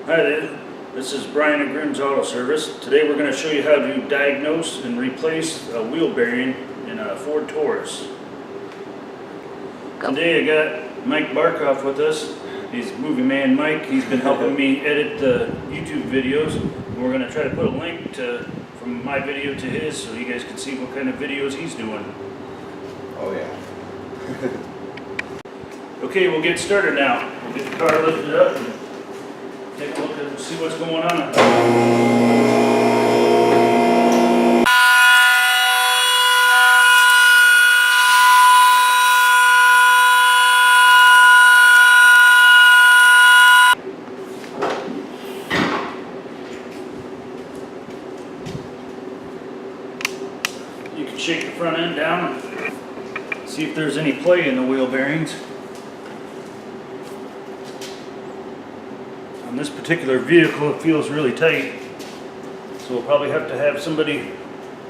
Hi there, this is Brian at Grimm's Auto Service. Today we're going to show you how to diagnose and replace a wheel bearing in a Ford Taurus. Today I got Mike Barkoff with us. He's Movie Man Mike. He's been helping me edit the YouTube videos. And we're going to try to put a link from my video to his so you guys can see what kind of videos he's doing. Oh yeah. Okay, we'll get started now. We'll get the car lifted up and take a look and see what's going on. You can shake the front end down and see if there's any play in the wheel bearings. On this particular vehicle, it feels really tight, so we'll probably have to have somebody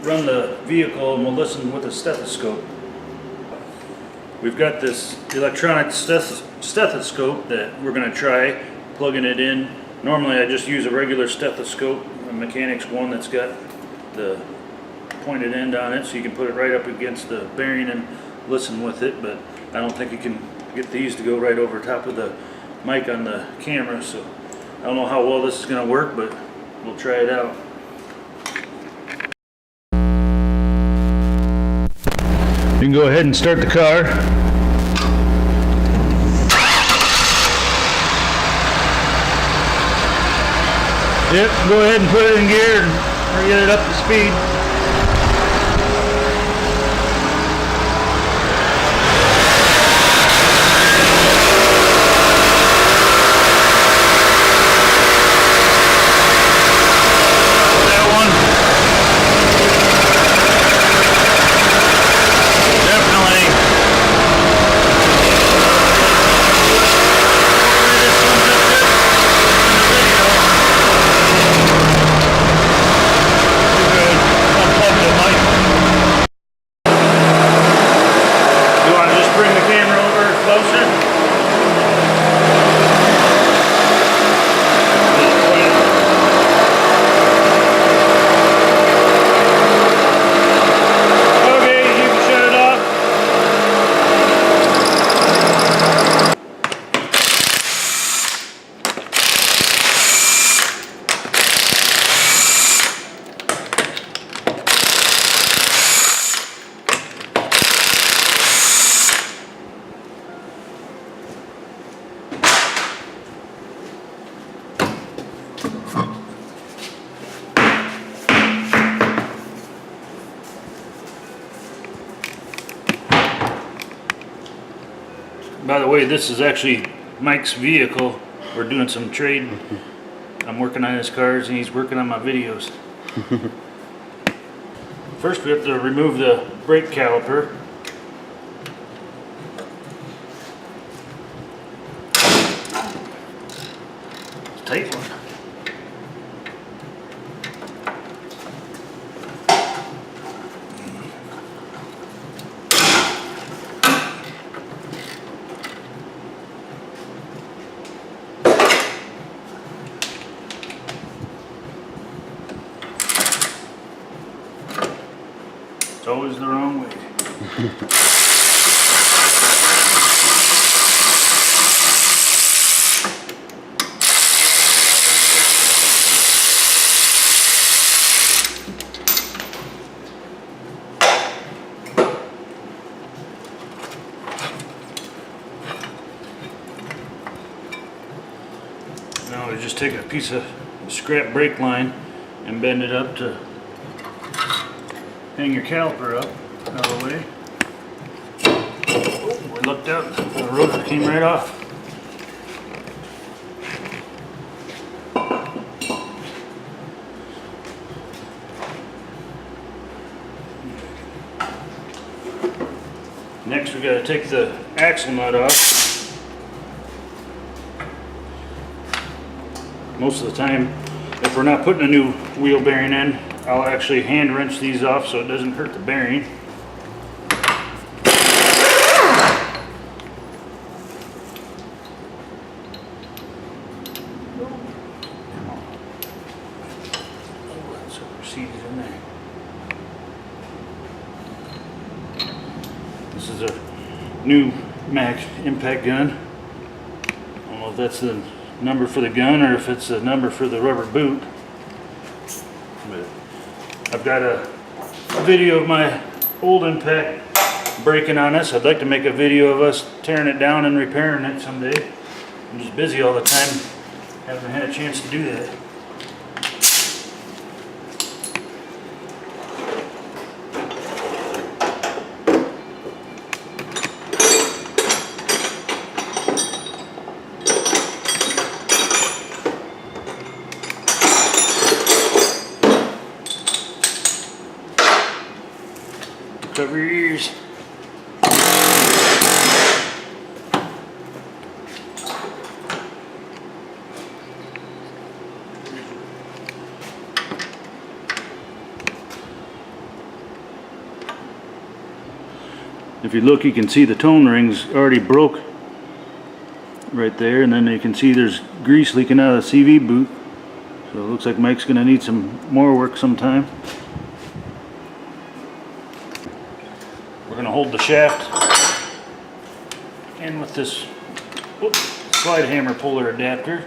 run the vehicle and we'll listen with a stethoscope. We've got this electronic stethoscope that we're going to try plugging it in. Normally I just use a regular stethoscope, a mechanic's one that's got the pointed end on it so you can put it right up against the bearing and listen with it, but I don't think you can get these to go right over top of the mic on the camera, so I don't know how well this is going to work, but we'll try it out. You can go ahead and start the car. Yep, go ahead and put it in gear or get it up to speed. By the way, this is actually Mike's vehicle. We're doing some trade. I'm working on his cars and he's working on my videos. First we have to remove the brake caliper. It's a tight one. It's always the wrong way. Now we just take a piece of scrap brake line and bend it up to hang your caliper up out of the way. Oh, we looked out, the rotor came right off. Next we got to take the axle nut off. Most of the time, if we're not putting a new wheel bearing in, I'll actually hand wrench these off so it doesn't hurt the bearing. seeds in there. This is a new Max impact gun. I don't know if that's the number for the gun or if it's a number for the rubber boot. But I've got a video of my old impact breaking on us. I'd like to make a video of us tearing it down and repairing it someday. I'm just busy all the time, haven't had a chance to do that. Cover your ears. If you look, you can see the tone rings already broke right there, and then you can see there's grease leaking out of the CV boot. So it looks like Mike's going to need some more work sometime. We're going to hold the shaft in with this slide hammer puller adapter.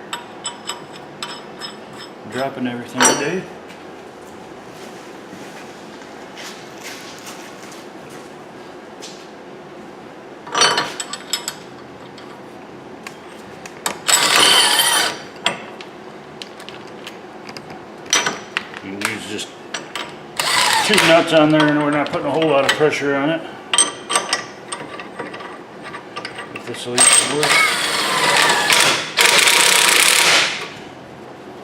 Dropping everything today. You can use just 2 nuts on there and we're not putting a whole lot of pressure on it. If this will work.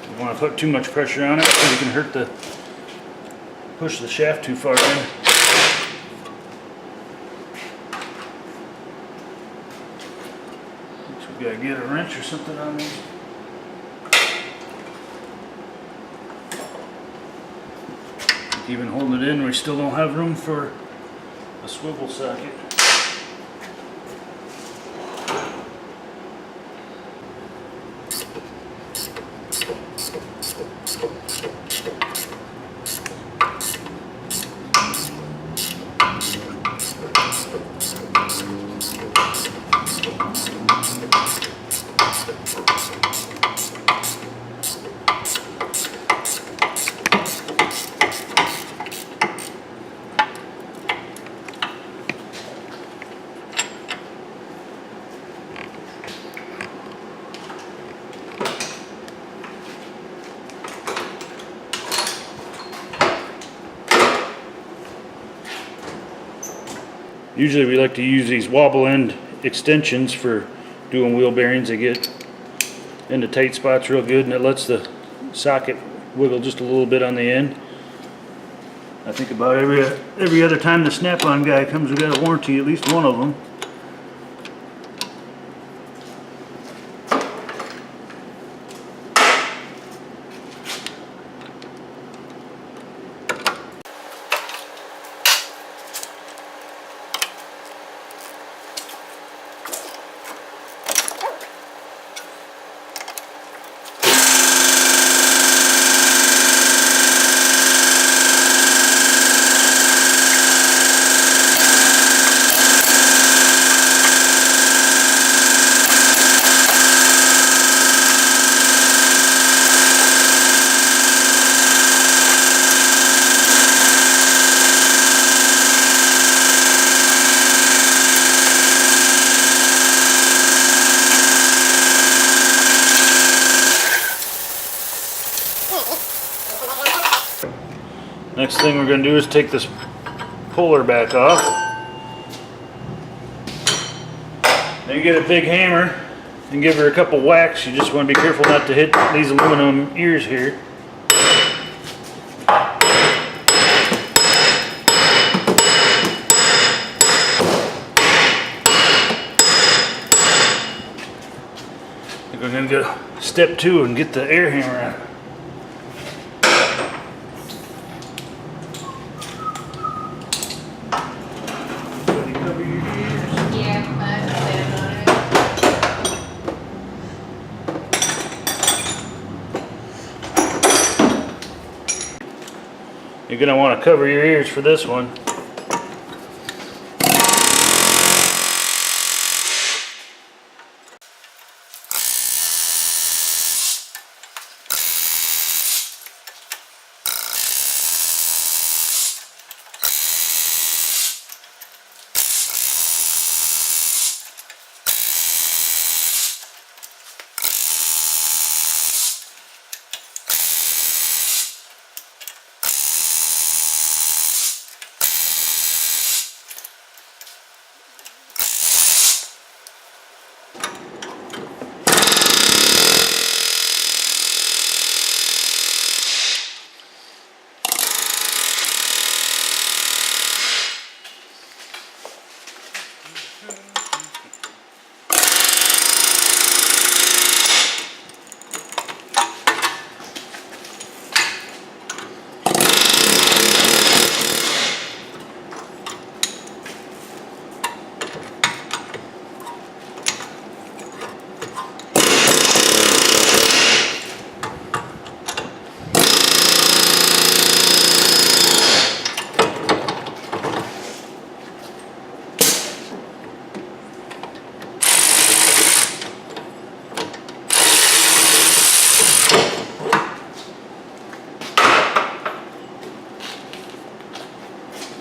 You don't want to put too much pressure on it because you can push the shaft too far in. So we gotta get a wrench or something on these. Even holding it in, we still don't have room for a swivel socket. Usually we like to use these wobble end extensions for doing wheel bearings. They get into tight spots real good and it lets the socket wiggle just a little bit on the end. I think about every other time the snap-on guy comes, we got a warranty, at least one of them. Next thing we're going to do is take this puller back off. Then you get a big hammer and give her a couple whacks. You just want to be careful not to hit these aluminum ears here. I think we're going to go step 2 and get the air hammer out. You're going to want to cover your ears for this one.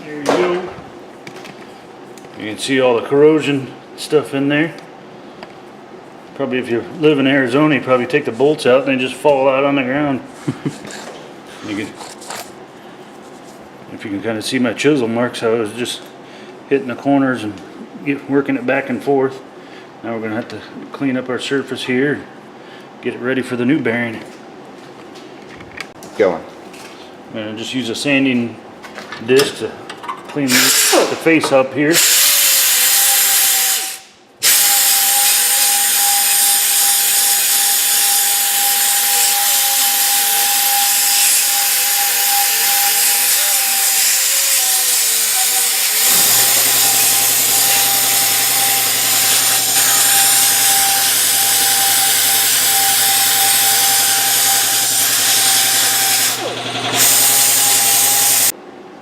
There you go. You can see all the corrosion stuff in there. Probably if you live in Arizona, you probably take the bolts out and they just fall out on the ground. If you can kind of see my chisel marks, how I was just hitting the corners and working it back and forth. Now we're going to have to clean up our surface here and get it ready for the new bearing. Going. I'm going to just use a sanding disc to clean the face up here.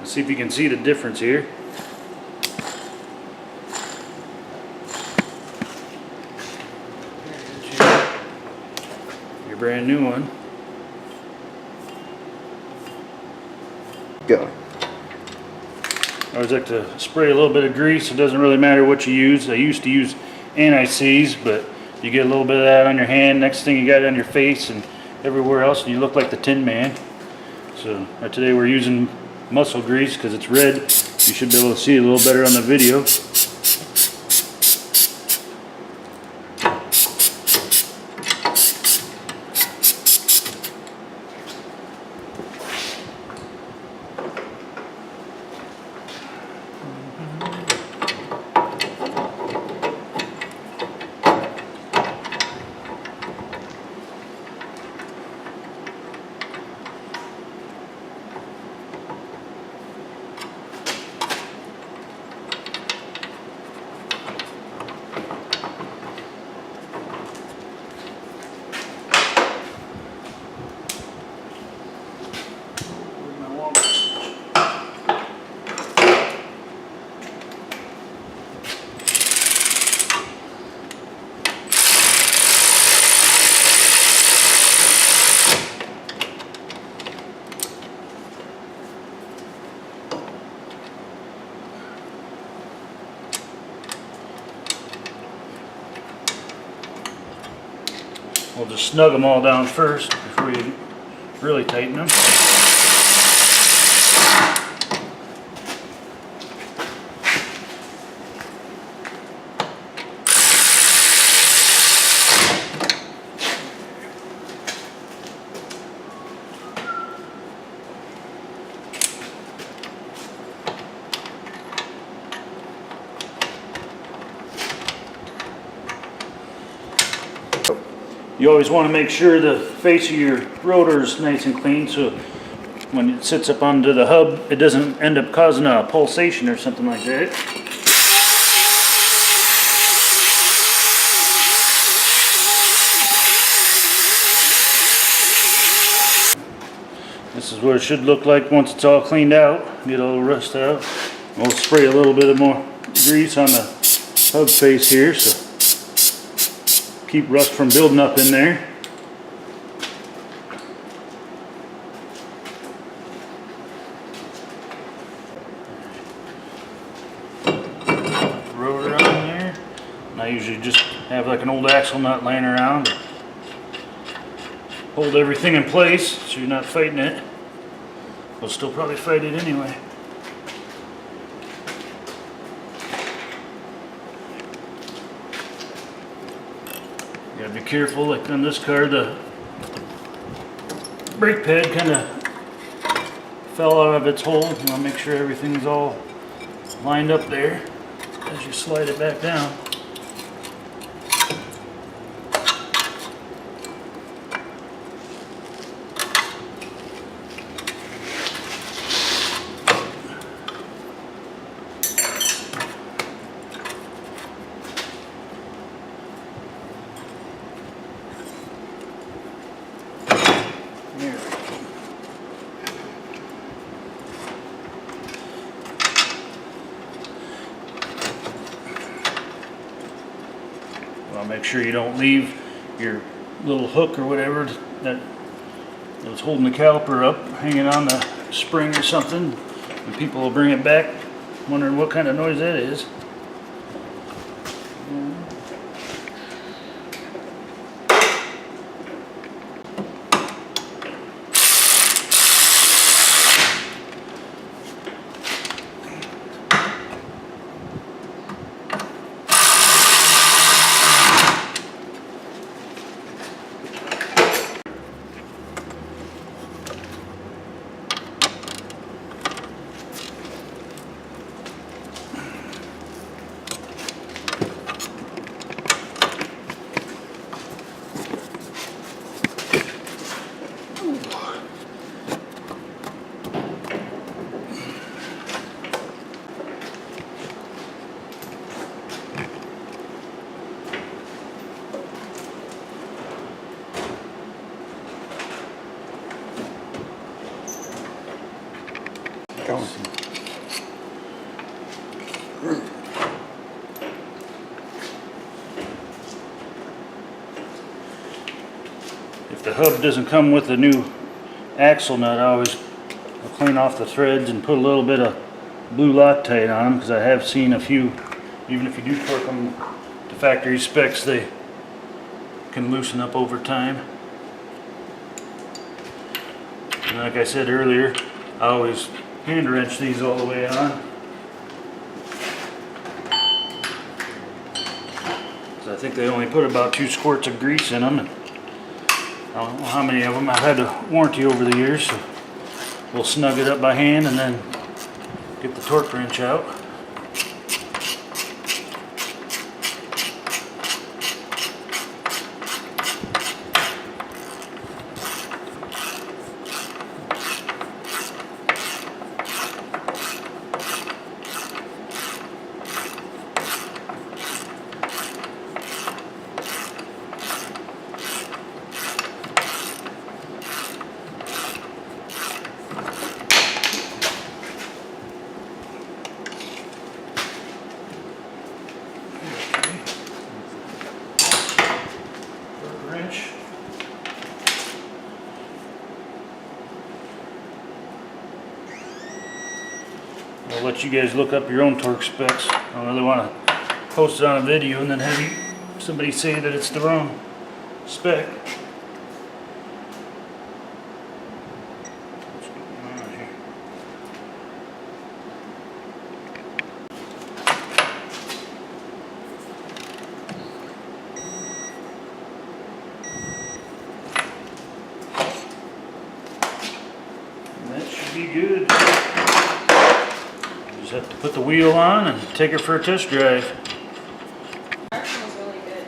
See if you can see the difference here. Your brand new one. Going. I always like to spray a little bit of grease. It doesn't really matter what you use. I used to use anti-seize, but you get a little bit of that on your hand, next thing you got it on your face and everywhere else, and you look like the Tin Man. So today we're using muscle grease because it's red. You should be able to see it a little better on the video. We'll just snug them all down first before you really tighten them. You always want to make sure the face of your rotor is nice and clean, so when it sits up onto the hub, it doesn't end up causing a pulsation or something like that. This is what it should look like once it's all cleaned out. Get all the rust out. We'll spray a little bit of more grease on the hub face here, so keep rust from building up in there. Rotor on there. And I usually just have like an old axle nut laying around. Hold everything in place so you're not fighting it. We'll still probably fight it anyway. You gotta be careful, like on this car, the brake pad kind of fell out of its hole. You want to make sure everything's all lined up there as you slide it back down. Make sure you don't leave your little hook or whatever that was holding the caliper up hanging on the spring or something, and people will bring it back wondering what kind of noise that is. If the hub doesn't come with the new axle nut, I always clean off the threads and put a little bit of blue Loctite on them, because I have seen a few, even if you do torque them to factory specs, they can loosen up over time. And like I said earlier, I always hand wrench these all the way on. I think they only put about 2 squirts of grease in them. And I don't know how many of them I've had to warranty over the years, so we'll snug it up by hand and then get the torque wrench out. I'll let you guys look up your own torque specs. I don't really want to post it on a video and then have somebody say that it's the wrong spec. And that should be good. Just have to put the wheel on and take her for a test drive. That smells really good.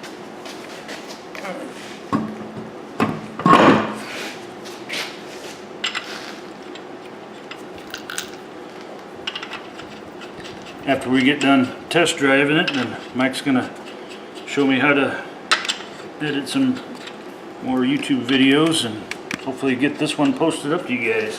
After we get done test driving it, then Mike's gonna show me how to edit some more YouTube videos and hopefully get this one posted up to you guys.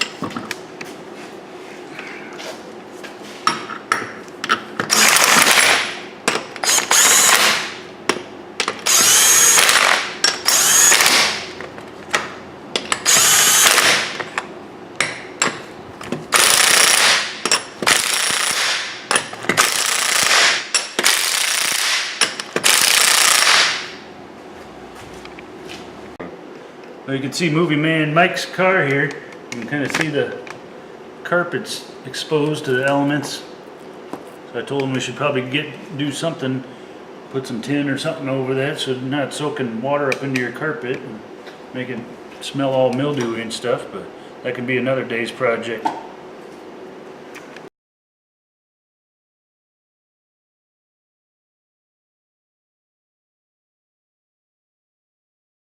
Well, you can see Movie Man Mike's car here. You can kind of see the carpets exposed to the elements. So I told him we should probably do something, put some tin or something over that so it's not soaking water up into your carpet and make it smell all mildewy and stuff, but that could be another day's project.